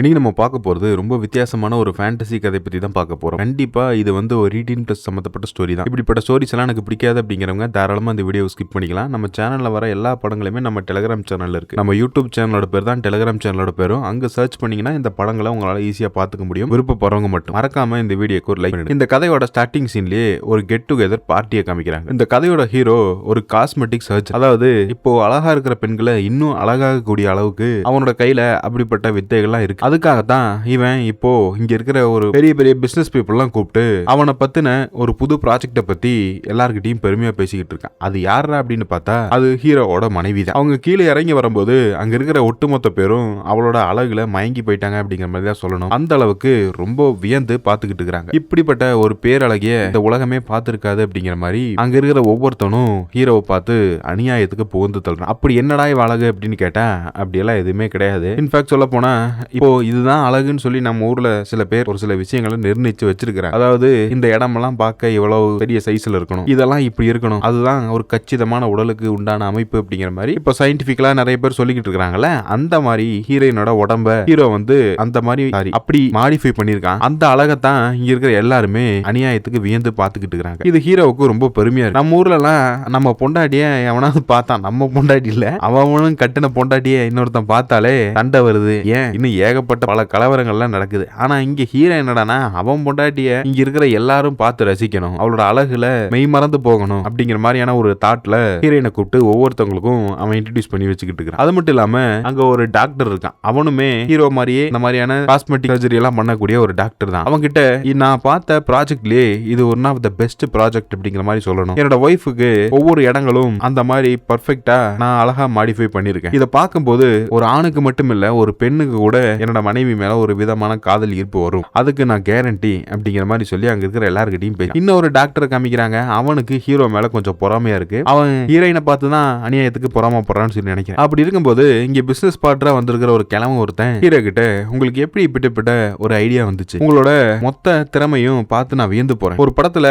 இன்னைக்கு நம்ம பார்க்க போறது ரொம்ப வித்தியாசமான ஒரு ஃபேண்டசி கதை பத்தி தான் பார்க்க போறோம். கண்டிப்பா இது ஒரு 18+ சம்பந்தப்பட்ட ஸ்டோரி தான். இப்படிப்பட்ட ஸ்டோரிஸ் எல்லாம் எனக்கு பிடிக்காது அப்படிங்கிறவங்க தாராளமா இந்த வீடியோ ஸ்கிப் பண்ணிக்கலாம். நம்ம சேனல்ல வர எல்லா படங்களுமே நம்ம டெலிகிராம் சேனல்ல இருக்கு. நம்ம யூடியூப் சேனலோட பேர் தான் டெலிகிராம் சேனலோட பேரும். அங்க சர்ச் பண்ணீங்கன்னா இந்த படங்களை உங்களால ஈஸியா பார்த்துக்க முடியும். விருப்பப்படுறவங்க மட்டும் மறக்காம இந்த வீடியோக்கு ஒரு லைக் பண்ணுங்க. இந்த கதையோட ஸ்டார்டிங் சீன்லயே ஒரு கெட் டுகெதர் பார்ட்டியை காமிக்கிறாங்க. இந்த கதையோட ஹீரோ ஒரு காஸ்மெட்டிக் சர்ஜன். அதாவது இப்போ அழகா இருக்கிற பெண்களை இன்னும் அழகாக கூடிய அளவுக்கு அவனோட கையில அப்படிப்பட்ட வித்தைகள்லாம் இருக்கு. அதுக்காகத்தான் இவன் இப்போ இங்க இருக்கிற ஒரு பெரிய பெரிய பிசினஸ் பீப்புள் எல்லாம் கூப்பிட்டு அவனை பத்தின ஒரு புது ப்ராஜெக்ட பத்தி எல்லார்கிட்டையும் பெருமையா பேசிக்கிட்டு இருக்கான். அது யாரா அப்படின்னு பார்த்தா அது ஹீரோவோட மனைவி தான். அவங்க கீழே இறங்கி வரும்போது அங்க இருக்கிற ஒட்டுமொத்த பேரும் அவளோட அழகுல மயங்கி போயிட்டாங்க அப்படிங்கிற மாதிரி தான் சொல்லணும். அந்த அளவுக்கு ரொம்ப வியந்து பாத்துக்கிட்டு இருக்காங்க. இப்படிப்பட்ட ஒரு பேரழகிய இந்த உலகமே பார்த்திருக்காது அப்படிங்கிற மாதிரி அங்க இருக்கிற ஒவ்வொருத்தனும் ஹீரோவை பார்த்து அநியாயத்துக்கு புகுந்து தள்ளுறான். அப்படி என்னடா இவ அழகு அப்படின்னு கேட்டா அப்படியெல்லாம் எதுவுமே கிடையாது. இன்ஃபேக்ட் சொல்ல போனா இப்போ இதுதான் அழகுன்னு சொல்லி நம்ம ஊர்ல சில பேர் ஒரு சில விஷயங்களை நிர்ணயிச்சு வச்சிருக்கிறாங்க. அதாவது இந்த இடமெல்லாம் பார்க்க இவ்வளவு பெரிய சைஸ்ல இருக்கணும், இதெல்லாம் இப்படி இருக்கணும், அதுதான் ஒரு கச்சிதமான உடலுக்கு உண்டான அமைப்பு அப்படிங்கிற மாதிரி இப்ப சயின்டிபிக்கலா நிறைய பேர் சொல்லிக்கிட்டு இருக்காங்கல்ல. அந்த மாதிரி ஹீரோயினோட உடம்ப ஹீரோ அந்த மாதிரி அப்படி மாடிஃபை பண்ணிருக்கான். அந்த அழகத்தான் இங்க இருக்கிற எல்லாருமே அநியாயத்துக்கு வியந்து பார்த்துக்கிட்டு இருக்காங்க. இது ஹீரோவுக்கு ரொம்ப பெருமையா இருக்கு. நம்ம ஊர்ல எல்லாம் நம்ம பொண்டாட்டிய எவனாவது பார்த்தான், நம்ம பொண்டாட்டி இல்ல அவனும் கட்டின பொண்டாட்டிய இன்னொருத்தன் பார்த்தாலே சண்டை வருது. ஏன் இன்னும் ஏகப்பட்ட பல கலவரங்கள்லாம் நடக்குது. ஆனா இங்க ஹீரோ என்னடானா அவன் பொண்டாட்டிய இங்க இருக்கிற எல்லாரும் பார்த்து ரசிக்கணும், அவளோட அழகுல மெய் மறந்து போகணும் அப்படிங்கிற மாதிரியான ஒரு தாட்ல ஹீரோயினை கூப்பிட்டு ஒவ்வொருத்தவங்களுக்கும் அவன் இன்ட்ரோடியூஸ் பண்ணி வச்சுக்கிட்டு இருக்கான். அது மட்டும் இல்லாம அங்க ஒரு டாக்டர் இருக்கான். அவனுமே ஹீரோ மாதிரியே இந்த மாதிரியான காஸ்மெட்டிக் சர்ஜரி எல்லாம் பண்ணக்கூடிய ஒரு டாக்டர் தான். அவங்க கிட்ட நான் பார்த்த ப்ராஜெக்ட்லயே இது one of the best project அப்படிங்கிற மாதிரி சொல்லணும். என்னோட ஒய்ஃபுக்கு ஒவ்வொரு இடங்களும் அந்த மாதிரி பர்ஃபெக்ட்டா நான் அழகா மாடிஃபை பண்ணிருக்கேன். இதை பார்க்கும்போது ஒரு ஆணுக்கு மட்டும் இல்ல ஒரு பெண்ணுக்கு கூட என்னோட மனைவி மேல ஒரு விதமான காதல் ஈர்ப்பு வரும், அதுக்கு நான் கேரண்டி அப்படிங்கிற மாதிரி சொல்லி அங்க இருக்கிற எல்லார்கிட்டையும் பேசி இன்னொரு டாக்டரை காமிக்கிறாங்க. அவனுக்கு ஹீரோ மேல கொஞ்சம் பொறாமையா இருக்கு. அவன் ஹீரோயினை பார்த்து தான் அநியாயத்துக்கு பொறாமப்படுறான்னு சொல்லி நினைக்கிறேன். அப்படி இருக்கும்போது இங்க பிசினஸ் பார்ட்னரா வந்திருக்கிற ஒரு கிழமை ஒருத்தன் ஹீரோ கிட்ட உங்களுக்கு எப்படி இப்படிப்பட்ட ஒரு ஐடியா வந்துச்சு, உங்களோட மொத்த திறமையும் பார்த்து நான் வியந்து போறேன். ஒரு படத்துல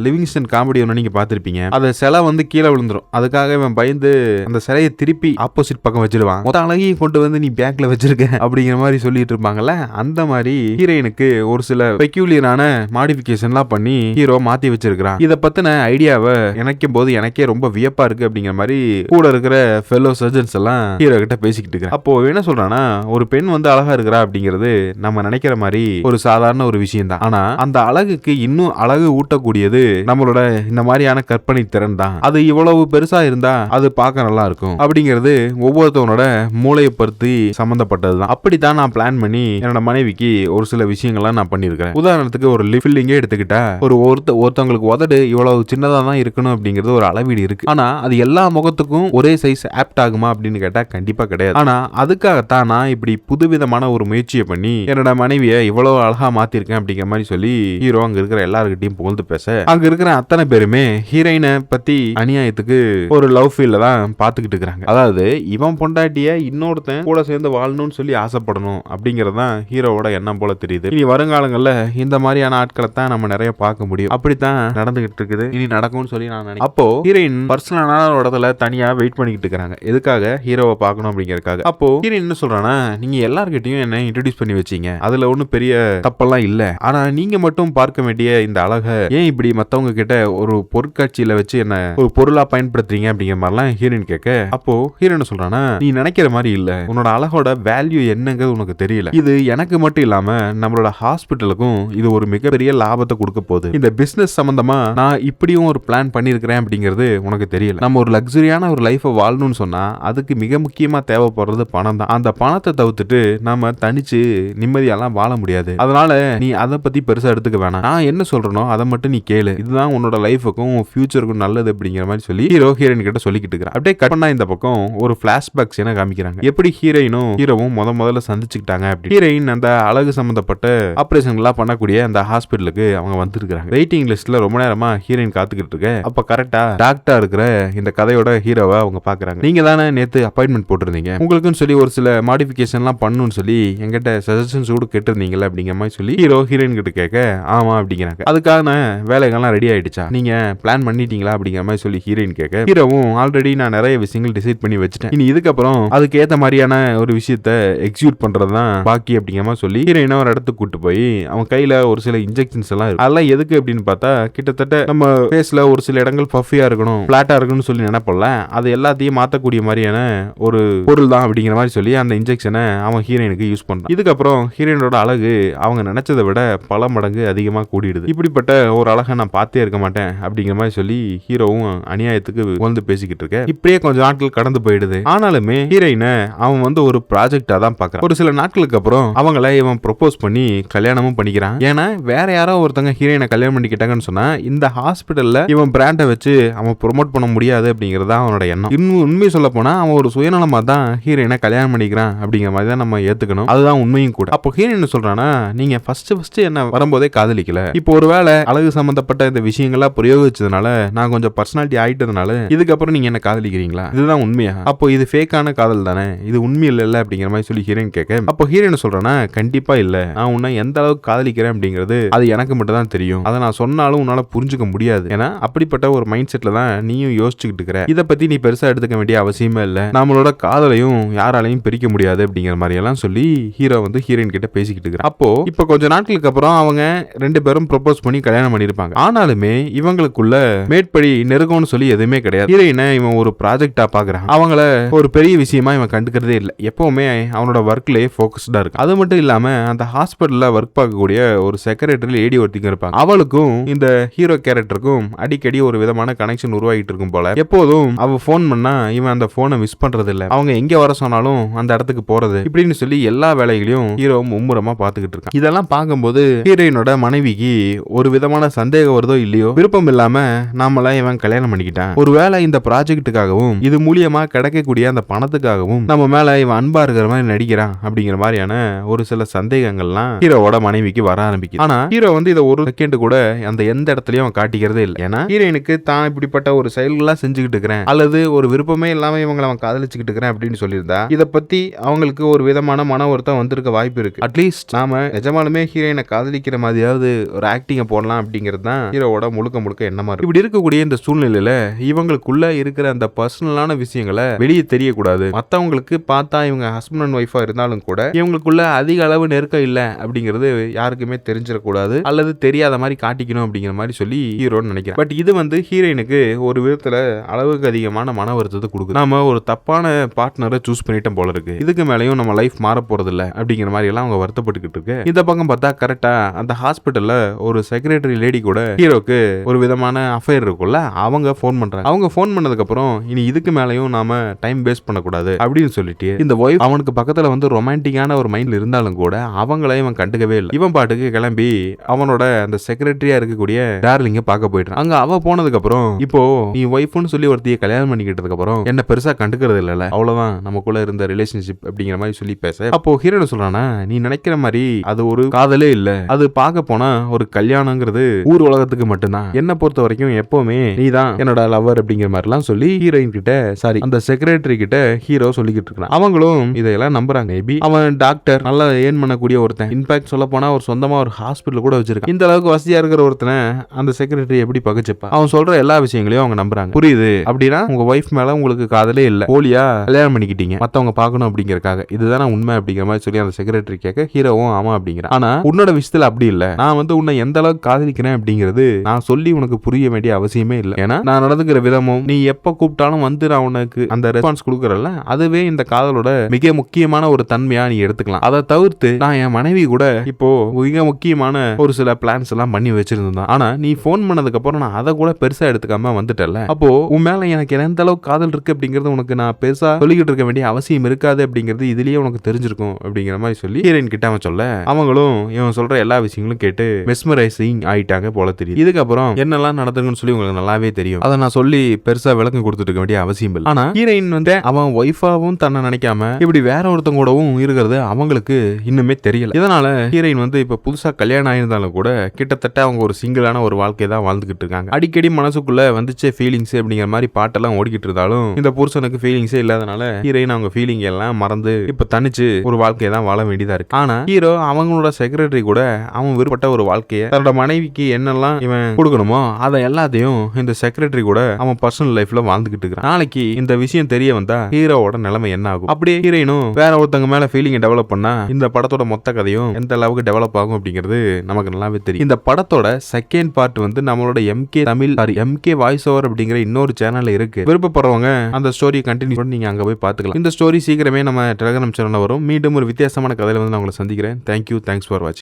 லிவிங்ஸ்டன் காமெடி ஒன்று நீங்க பார்த்திருப்பீங்க. அத சிலை கீழே விழுந்துரும், அதுக்காக இவன் பயந்து அந்த சிலையை திருப்பி ஆப்போசிட் பக்கம் வச்சிருவான். மொத்த அழகையும் கொண்டு நீ பேக்ல வச்சிருக்க அப்படிங்கிற மாதிரி சொல்லிட்டு இருப்பாங்கல்ல. அந்த மாதிரி ஹீரோயினுக்கு ஒரு சில பெக்யூலியரான மாடிஃபிகேஷன்லாம் பண்ணி ஹீரோ மாத்தி வச்சிருக்கான். இத பத்தின ஐடியாவை நினைக்கும் போது எனக்கே ரொம்ப வியப்பா இருக்கு அப்படிங்கிற மாதிரி கூட இருக்கிற ஃபெல்லோ சர்ஜன்ஸ் எல்லாம் ஹீரோ கிட்ட பேசிக்கிட்டு இருக்காங்க. அப்போ என்ன சொல்றானா ஒரு பெண் அழகா இருக்கிறா அப்படிங்கிறது நம்ம நினைக்கிற மாதிரி ஒரு சாதாரண ஒரு விஷயம் தான். ஆனா அந்த அழகுக்கு இன்னும் அழகு ஊட்டக்கூடியது நம்மளோட இந்த மாதிரியான கற்பனை திறன் தான். அது இவ்வளவு பெருசா இருந்தா அது பார்க்க நல்லா இருக்கும் அப்படிங்கிறது ஒவ்வொருத்தவனோட மூளையை பற்றி சம்பந்தப்பட்டது தான். அப்படித்தான் நான் பிளான் பண்ணி என்னோட மனைவிக்கு ஒரு சில விஷயங்கள்லாம் நான் பண்ணிருக்கேன். உதாரணத்துக்கு ஒரு லிஃபில்லிங்கே எடுத்துக்கிட்டா ஒருத்தவங்களுக்கு உதடு இவ்வளவு சின்னதா தான் இருக்கணும் அப்படிங்கிறது ஒரு அளவீடு இருக்கு. ஆனா அது எல்லா முகத்துக்கும் ஒரே சைஸ் ஆப்ட் ஆகுமா அப்படின்னு கேட்டா கண்டிப்பா கிடையாது. ஆனா அதுக்காகத்தான் நான் இப்படி புதுவிதமான ஒரு முயற்சியை பண்ணி என்னோட மனைவியை இவ்வளவு அழகா மாத்திருக்கேன் அப்படிங்கிற மாதிரி சொல்லி ஹீரோ அங்க இருக்கிற எல்லார்கிட்டையும் புகழ்ந்து பேச அங்க இருக்கிற அத்தனை பேருமே ஹீரோயினை பத்தி அநியாயத்துக்கு ஒரு லவ் ஃபீல்ல தான் பாத்துக்கிட்டு இருக்காங்க. அதாவது இவன் பொண்டாட்டிய இன்னொருத்தன் கூட சேர்ந்து வாழணும்னு சொல்லி ஆசைப்படணும் அப்படிங்கறது தான் ஹீரோவோட எண்ணம் போல தெரியுது. இனி வருங்காலங்கள்ல இந்த மாதிரியான ஆட்களை தான் நம்ம நிறைய பார்க்க முடியும். அப்படித்தான் நடந்துகிட்டு இருக்குது, இனி நடக்கும்னு சொல்லி நான் நினைக்கிறேன். அப்போ ஹீரோயின் பர்சனலான இடத்துல தனியா வெயிட் பண்ணிக்கிட்டு இருக்காங்க. எதுக்காக ஹீரோவை பார்க்கணும் அப்படிங்கறதுக்காக. அப்போ ஹீரோயின் என்ன சொல்றானா நீங்க எல்லார்கிட்டையும் என்ன இன்ட்ரோடியூஸ் பண்ணி வச்சீங்க, அதுல ஒன்னும் பெரிய தப்பெல்லாம் இல்ல. ஆனா நீங்க மட்டும் பார்க்க வேண்டிய இந்த அழக ஏன் இப்படி மத்தவங்க கிட்ட ஒரு பொருட்காட்சியில வச்சு என்ன ஒரு பொருளா பயன்படுத்துறீங்க அப்படிங்கிற மாதிரிலாம் ஹீரோயின் கேட்க அப்போ ஹீரோயின் சொல்றானா நீ நினைக்கிற மாதிரி இல்ல, உன்னோட அழகோட வேல்யூ என்னங்கிறது உனக்கு தெரியல. இது எனக்கு மட்டும் இல்லாம நம்மளோட ஹாஸ்பிட்டலுக்கும் இது ஒரு மிகப்பெரிய லாபத்தை கொடுக்க போகுது. இந்த பிசினஸ் சம்பந்தமா நான் இப்படியும் ஒரு பிளான் பண்ணிருக்கிறேன் அப்படிங்கிறது உனக்கு தெரியல. நம்ம ஒரு லக்ஸரியான ஒரு லைஃபை வாழணும்னு சொன்னா அதுக்கு மிக முக்கியமா தேவைப்படுறது பணம் தான். அந்த பணத்தை தவிர்த்துட்டு நம்ம தனிச்சு நிம்மதியெல்லாம் வாழ முடியாது. அதனால நீ அதை பத்தி பெருசா எடுத்துக்க வேணாம். நான் என்ன சொல்றேனோ அதை மட்டும் நீ கேளு, இதுதான் உன்னோட லைஃபுக்கும் ஃபியூச்சருக்கும் நல்லது அப்படிங்கிற மாதிரி சொல்லி ஹீரோயின் கிட்ட சொல்லிக்கிட்டு இருக்கிறான். அப்படியே கட் பண்ணா இந்த பக்கம் ஒரு பிளாஷ்பேக்ஸ் என்ன காமிக்கிறாங்க. எப்படி ஹீரோயினும் ஹீரோவும் முதல்ல சந்திச்சுக்கிட்டாங்க. அப்படி ஹீரோயின் அந்த அழகு சம்பந்தப்பட்ட ஆபரேஷன்லாம் பண்ணக்கூடிய அந்த ஹாஸ்பிட்டலுக்கு அவங்க வந்திருக்காங்க. வெயிட்டிங் லிஸ்ட்ல ரொம்ப நேரமா ஹீரோயின் காத்துக்கிட்டு இருக்க. அப்ப கரெக்டா டாக்டர் இருக்கிற இந்த கதையோட ஹீரோவை அவங்க பாக்குறாங்க. நீங்க தானே நேத்து அப்பாயின்மெண்ட் போட்டிருந்தீங்க, உங்களுக்குன்னு சொல்லி ஒரு சில மாடிஃபிகேஷன்லாம் பண்ணணும்னு சொல்லி எங்கிட்ட சஜஷன்ஸ் கூட கேட்டிருந்தீங்கல்ல அப்படிங்கிற மாதிரி சொல்லி ஹீரோயின் கிட்ட கேட்க ஆமா அப்படிங்கிறாங்க. அதுக்கான வேலைகள்லாம் ரெடி ஆயிடுச்சா, நீங்க பிளான் பண்ணிட்டீங்களா அப்படிங்கிற மாதிரி சொல்லி ஹீரோயின் கேட்க ஹீரோவும் ஆல்ரெடி நான் நிறைய விஷயங்கள் டிசைட் பண்ணி வச்சுட்டேன், இனி இதுக்கப்புறம் அதுக்கு ஏத்த மாதிரியான ஒரு விஷயத்த எக்ஸிக்யூட் பண்றது தான் பாக்கி அப்படிங்கிற மாதிரி சொல்லி ஹீரோயினை ஒரு இடத்துக்கு கூட்டு போய் அவன் கையில ஒரு சில இன்ஜெக்ஷன்ஸ் எல்லாம் இருக்கு. அதெல்லாம் எதுக்கு அப்படின்னு பார்த்தா கிட்டத்தட்ட நம்ம ஃபேஸ்ல ஒரு சில இடங்கள் பஃபியா இருக்கணும், பிளாட்டா இருக்கணும்னு சொல்லி நினைப்போம்ல, அது எல்லாத்தையும் மாத்தக்கூடிய மாதிரியான ஒரு பொருள் தான் அப்படிங்கிற மாதிரி சொல்லி அந்த இன்ஜெக்ஷனை அவன் ஹீரோயினுக்கு யூஸ் பண்றான். இதுக்கப்புறம் ஹீரோயினோட அழகு அவங்க நினைச்சதை விட பல மடங்கு அதிகமா கூடிடுது. இப்படிப்பட்ட ஒரு அழகை நான் பார்த்தே இருக்க மாட்டேன் அப்படிங்கிற மாதிரி சொல்லி ஹீரோவும் அநியாயத்துக்கு வந்து பேசிக்கிட்டு இருக்க. இப்படியே கொஞ்சம் நாட்கள் கடந்து போயிடுது. ஆனாலுமே ஹீரோயினை அவன் வந்து ஒரு ப்ராஜெக்டா தான் பாக்குறான். ஒரு சில நாட்களுக்கு அப்புறம் அவங்கள இவன் ப்ரொபோஸ் பண்ணி கல்யாணமும் பண்ணிக்கிறான். ஏன்னா வேற யாரோ ஒருத்தங்க ஹீரோயினை கல்யாணம் பண்ணிக்கிட்டாங்கன்னு சொன்னா இந்த ஹாஸ்பிட்டல்ல இவன் பிராண்டை வச்சு அவன் ப்ரொமோட் பண்ண முடியாது அப்படிங்கறதா அவனோட எண்ணம். இன்னும் உண்மை சொல்ல போனா அவன் ஒரு சுயநலமா தான் ஹீரோயினை கல்யாணம் பண்ணிக்கிறான் அப்படிங்கிற மாதிரி தான் நம்ம ஏத்துக்கணும். அதுதான் உண்மையும் கூட. அப்போ ஹீரோயின் சொல்றானா, நீங்க ஃபர்ஸ்ட் என்ன வரும்போதே காதலிக்கல, இப்போ ஒருவேளை அழகு சம்பந்தப்பட்ட இந்த விஷயங்கள்லாம் பிரயோகிச்சதுனால நான் கொஞ்சம் பர்சனாலிட்டி ஆயிட்டதுனால இதுக்கப்புறம் நீங்க என்ன காதலிக்கிறீங்களா? இதுதான் உண்மையா? அப்போ இது ஃபேக்கான காதல் தானே, இது உண்மை இல்ல அப்படிங்கிற மாதிரி சொல்லி ஹீரோயின் கேட்க, அப்போ ஹீரோயின் சொல்றானா, கண்டிப்பா இல்ல, நான் உன்னை எந்த அளவுக்கு காதலிக்கிறேன் அப்படிங்கிறது அது எனக்கு மட்டும் தான் தெரியும், அதை நான் சொன்னாலும் உன்னால புரிஞ்சுக்க முடியாது, ஏன்னா அப்படிப்பட்ட ஒரு மைண்ட் செட்ல தான் நீயும் யோசிச்சுக்கிட்டு இருக்கிற, இதை பத்தி நீ பெருசா எடுத்துக்க வேண்டிய அவசியமே இல்ல, நம்மளோட காதலையும் யாராலையும் பிரிக்க முடியாது அப்படிங்கிற மாதிரி எல்லாம் சொல்லி ஹீரோ வந்து ஹீரோயின் கிட்ட பேசிக்கிட்டு இருக்கிறான். அப்போ இப்ப கொஞ்ச நாட்களுக்கு அப்புறம் அவங்க ரெண்டு பேரும் ப்ரொபோஸ் பண்ணி கல்யாணம் பண்ணிருப்பாங்க. ஆனாலுமே இவங்களுக்குள்ள மேற்படி நெருக்கம்னு சொல்லி எதுவுமே கிடையாது. ஹீரோயினை இவன் ஒரு ப்ராஜெக்டா பாக்குறான். அவங்கள ஒரு பெரிய விஷயமா இவன் கண்டுக்கிறதே இல்லை. எப்பவுமே அவனோட ஒர்க்லயே போக்கஸ்டா இருக்கு. அது மட்டும் இல்லாம அந்த ஹாஸ்பிட்டல்ல ஒர்க் பார்க்கக்கூடிய ஒரு செக்ரட்டரி லேடி ஒருத்திங்க இருப்பாங்க. அவளுக்கும் இந்த ஹீரோ கேரக்டருக்கும் அடிக்கடி ஒரு விதமான கனெக்ஷன் உருவாகிட்டு இருக்கும் போல. எப்போதும் அவ போன் பண்ணா இவன் அந்த போனை மிஸ் பண்றது இல்ல. அவங்க எங்க வர சொன்னாலும் அந்த இடத்துக்கு போறது, இப்படின்னு சொல்லி எல்லா வேலைகளையும் ஹீரோ மும்முரமா பாத்துக்கிட்டு இருக்கான். இதெல்லாம் பார்க்கும்போது ஹீரோயினோட மனைவிக்கு ஒரு விதமான சந்தேகம் வருதோ இல்லையோ, விருப்பம் இல்லாம நாமள இவன் கல்யாணம் பண்ணிக்கிட்டான், ஒருவேளை இந்த ப்ராஜெக்ட்டுக்காகவும் இது மூலியமா கிடைக்கக்கூடிய அந்த பணத்துக்காகவும் நம்ம மேல இவன் அன்பா இருக்கிற மாதிரி நடிக்கிறான் அப்படிங்கிற மாதிரியான ஒரு சில சந்தேகங்கள்லாம் ஹீரோவோட மனைவிக்கு வர ஆரம்பிக்குது. ஆனா ஹீரோ வந்து இதை ஒரு செகண்ட் கூட அந்த எந்த இடத்துலயும் அவன் காட்டிக்கிறதே இல்லை. ஏன்னா ஹீரோயினுக்கு தான் இப்படிப்பட்ட ஒரு செயல்களா செஞ்சுக்கிட்டு இருக்கிறேன் அல்லது ஒரு விருப்பமே இல்லாம இவங்களை அவன் காதலிச்சுக்கிட்டு இருக்கிறேன் அப்படின்னு சொல்லியிருந்தா இதை பத்தி அவங்களுக்கு ஒரு விதமான மன வருத்தம் வந்திருக்க வாய்ப்பு இருக்கு. அட்லீஸ்ட் நாம நிஜமாலுமே ஹீரோயினை காதலிக்கிற மாதிரியாவது ஒரு ஆக்டிங்க போடலாம் அப்படிங்கிறது தான் ஹீரோவோட முழுக்க எண்ணமா இருக்கு. இப்படி இருக்கக்கூடிய இந்த சூழ்நிலையில இவங்களுக்குள்ள இருக்கிற அந்த பர்சனலான விஷயங்களை வெளியே தெரியக்கூடாது. மற்றவங்களுக்கு பார்த்தா இவங்க ஹஸ்பண்ட் அண்ட் ஒய்ஃபா இருந்தாலும் கூட இவங்களுக்குள்ள அதிக அளவு நெருக்கம் இல்லை அப்படிங்கிறது யாருக்குமே தெரிஞ்சிடக்கூடாது அல்லது தெரியாத மாதிரி காட்டிக்கணும் அப்படிங்கிற மாதிரி சொல்லி ஹீரோன்னு நினைக்கிறேன். பட் இது வந்து ஹீரோயினுக்கு ஒரு விதத்துல அளவுக்கு அதிகமான மன வருத்தத்தை கொடுக்குது. நாம ஒரு தப்பான பார்ட்னரை சூஸ் பண்ணிட்டோம் போல இருக்கு, இதுக்கு மேலேயும் நம்ம லைஃப் மாற போறது இல்ல அப்படிங்கிற மாதிரி எல்லாம் அவங்க வருத்தப்பட்டுக்கிட்டு இருக்கு. இந்த பக்கம் பார்த்தா கரெக்டா அந்த ஹாஸ்பிட்டல்ல ஒரு செக்ரட்டரி லேடி கூட ஹீரோக்கு ஒரு விதமான அஃபேர் இருக்கும்ல, அவங்க போன் பண்றாங்க. அவங்க போன் பண்ணதுக்கு அப்புறம் இனி இதுக்கு மேலேயும் நாம டைம் வேஸ்ட் பண்ணக்கூடாது அப்படின்னு சொல்லிட்டு இந்த ஒய்ஃப் அவனுக்கு பக்கத்துல வந்து ரொமான்டிக்கான ஒரு மைண்ட்ல இருந்தாலும் கூட அவங்கள இவன் கண்டுக்கவே இல்லை. இவன் பாட்டுக்கு கிளம்பி அவனோட அந்த செக்ரட்டரியா இருக்கக்கூடிய டார்லிங்க பார்க்க போயிட்டான். அங்க அவ போனதுக்கு அப்புறம் இப்போ நீ ஒய்ஃப்னு சொல்லி ஒருத்தைய கல்யாணம் பண்ணிக்கிட்டதுக்கு அப்புறம் என்ன பெருசா கண்டுக்கிறது இல்ல, அவ்வளவுதான் நமக்குள்ள இருந்த ரிலேஷன்ஷிப் அப்படிங்கிற மாதிரி சொல்லி பேச, அப்போ ஹீரோன்னு சொல்றானா, நீ நினைக்கிற மாதிரி அது ஒரு காதலே இல்ல, அது பார்க்க போனா ஒரு கல்யாணங்கிறது ஊர் உலகத்துக்கு மட்டும்தான், என்ன பொறுத்த வரைக்கும் எப்பவுமே நீ தான் என்னோட லவர் அப்படிங்கிற மாதிரி எல்லாம் சொல்லி ஹீரோயின் கிட்ட சாரி அந்த செக்ரட்டரி கிட்ட ஹீரோ சொல்லிக்கிட்டு இருக்கான். அவங்களும் இதெல்லாம் நம்புறாங்க. மேபி அவன் டாக்டர் நல்லா ஏர்ன் பண்ணக்கூடிய ஒருத்தன், இன்ஃபேக்ட் சொல்ல போனா ஒரு சொந்தமா ஒரு ஹாஸ்பிட்டல் கூட வச்சிருக்கான். இந்த அளவுக்கு வசதியா இருக்கிற ஒருத்தனை அந்த செக்ரட்டரி எப்படி பகச்சப்பா? அவன் சொல்ற எல்லா விஷயங்களையும் அவங்க நம்புறாங்க. புரியுது அப்படின்னா உங்க ஒய்ஃப் மேல உங்களுக்கு காதலே இல்ல, போலியா கல்யாணம் பண்ணிக்கிட்டீங்க மத்தவங்க பார்க்கணும் அப்படிங்கறக்காக, இதுதானே உண்மை அப்படிங்கிற மாதிரி சொல்லி அந்த செக்ரட்டரி கேட்க ஹீரோவும் ஆமா அப்படிங்கிறான். ஆனா உன்னோட விஷயத்துல அப்படி இல்ல, நான் வந்து உன்னை எந்த அளவுக்கு காதலிக்கிறேன் அப்படிங்கிறது நான் சொல்லி உனக்கு புரிய வேண்டிய அவசியமே இல்லை, ஏன்னா நான் நடந்துக்கிற விதமும் நீ எப்ப கூப்பிட்டாலும் வந்து நான் உனக்கு அந்த ரெஸ்பான்ஸ் கொடுக்கறல, அதுவே இந்த காதலோட மிக முக்கியமான ஒரு தன்மையா நீ எடுத்துக்கலாம். அதை தவிர்த்து நான் என் மனைவி கூட இப்போ மிக முக்கியமான ஒரு சில பிளான்ஸ் எல்லாம் பண்ணி வச்சிருந்தான், ஆனா நீ போன் பண்ணதுக்கு அப்புறம் நான் அதை கூட பெருசா எடுத்துக்காம வந்துட்டல, அப்போ உன் மேல எனக்கு எந்த அளவுக்கு காதல் இருக்கு அப்படிங்கறது உனக்கு நான் பெருசா சொல்லிக்கிட்டு இருக்க வேண்டிய அவசியம் இருக்காது அப்படிங்கிறது இதுலயே உனக்கு தெரிஞ்சிருக்கும் அப்படிங்கிற மாதிரி சொல்லி ஹீரோயின் கிட்ட அவன் சொல்ல, அவங்களும் இவன் சொல்ற எல்லா விஷயங்களும் கேட்டு மெஸ்மரைசிங் ஆயிட்டாங்க போல தெரியுது. இதுக்கப்புறம் என்னெல்லாம் நடந்துருக்குன்னு சொல்லி உங்களுக்கு நல்லாவே தெரியும், அதை நான் சொல்லி பெருசா விளக்கம் கொடுத்துட்டு இருக்க வேண்டிய அவசியம் இல்லை. ஆனா ஹீரோயின் வந்து அவன் ஒய்ஃபாவும் தன்னை நினைக்காம இப்படி வேற ஒருத்தங்க கூடவும் இருக்கிறது அவங்களுக்கு இன்னுமே தெரியல. இதனால ஹீரோயின் வந்து இப்ப புதுசா கல்யாணம் ஆயிருந்தாலும் கூட கிட்டத்தட்ட அவங்க ஒரு சிங்கிளான ஒரு வாழ்க்கை தான் வாழ்ந்துகிட்டு இருக்காங்க. அடிக்கடி மனசுக்குள்ள வந்துச்சு ஃபீலிங்ஸ் அப்படிங்கிற மாதிரி பாட்டெல்லாம் ஓடிக்கிட்டு இருந்தாலும் இந்த புருஷனுக்கு ஃபீலிங்ஸே இல்லாதனால ஹீரோயின் அவங்க ஃபீலிங் எல்லாம் மறந்து இப்ப தனிச்சு ஒரு வாழ்க்கையை தான் வாழ வேண்டியதா இருக்கு. ஆனா ஹீரோ அவங்களோட செக்ரட்டரி கூட அவன் விருப்பப்பட்ட ஒரு வாழ்க்கையை தன்னோட மனைவிக்கு என்னெல்லாம் இவன் கொடுக்கணுமோ அதை எல்லாத்தையும் இந்த செக்ரட்டரி கூட அவன் பர்சனல் லைஃப்ல வாழ்ந்துகிட்டு இருக்கான். நாளைக்கு இந்த விஷயம் தெரிய வந்தா ஹீரோவோட நிலைமை என்ன ஆகும்? அப்படியே ஹீரோயினும் வேற ஒருத்தங்க மேல ஃபீலிங் ஃபீலிங்கை டெவலப் பண்ணா இந்த படத்தோட மொத்த கதையும் எந்த அளவுக்கு டெவலப் ஆகும் அப்படிங்கிறது நமக்கு நல்லாவே தெரியும். இந்த படத்தோட செகண்ட் பார்ட் வந்து நம்மளோட MK Tamil MK voice over அப்படிங்கிற இன்னொரு சேனல்ல இருக்கு. விருப்பப்படுறவங்க அந்த ஸ்டோரியை கண்டினியூ பண்ணி நீங்க அங்க போய் பாத்துக்கலாம். இந்த ஸ்டோரி சீக்கிரமே நம்ம டெலிகிராம் சேனல்ல வரும். மீண்டும் ஒரு வித்தியாசமான கதையில வந்து நான் உங்களை சந்திக்கிறேன். தேங்க்யூ, தேங்க்ஸ் ஃபார் வாட்சிங்.